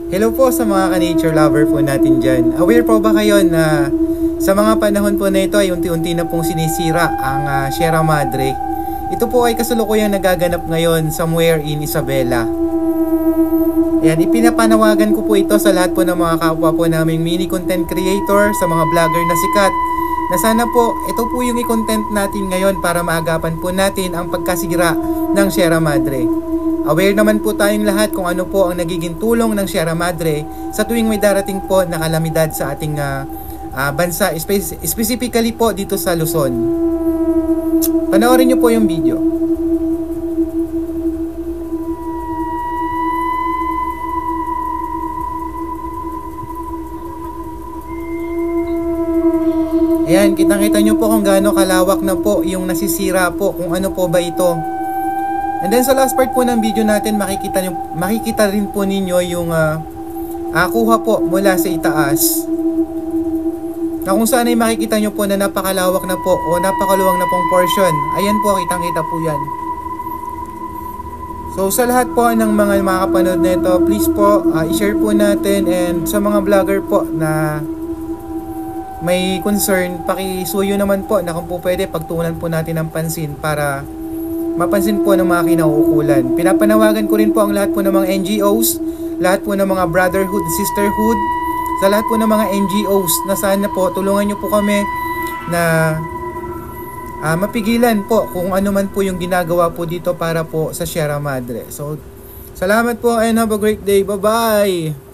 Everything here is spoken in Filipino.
Hello po sa mga ka-nature lover po natin dyan. Aware po ba kayo na sa mga panahon po na ito ay unti-unti na pong sinisira ang Sierra Madre? Ito po ay kasalukuyang nagaganap ngayon somewhere in Isabela. Ayan, ipinapanawagan ko po ito sa lahat po ng mga kapwa po naming mini content creator, sa mga vlogger na sikat, na sana po ito po yung i-content natin ngayon para maagapan po natin ang pagkasira ng Sierra Madre. Aware naman po tayong lahat kung ano po ang nagiging tulong ng Sierra Madre sa tuwing may darating po na kalamidad sa ating bansa, specifically po dito sa Luzon. Panoorin niyo po yung video. Ayan, kitang-kita nyo po kung gaano kalawak na po yung nasisira po, kung ano po ba ito. And then sa last part po ng video natin, makikita rin po ninyo yung kuha po mula sa itaas. Na kung saan ay makikita nyo po na napakalawak na po o napakaluwang na pong portion. Ayan po, kitang-kita po yan. So sa lahat po ng mga makakapanood na ito, please po i-share po natin, and sa mga vlogger po na may concern, pakisuyo naman po na kung po pwede pagtuunan po natin ng pansin para mapansin po ng mga kinauukulan. Pinapanawagan ko rin po ang lahat po ng mga NGOs, lahat po ng mga brotherhood, sisterhood, sa lahat po ng mga NGOs na sana po tulungan nyo po kami na mapigilan po kung ano man po yung ginagawa po dito para po sa Sierra Madre. So, salamat po and have a great day. Bye-bye!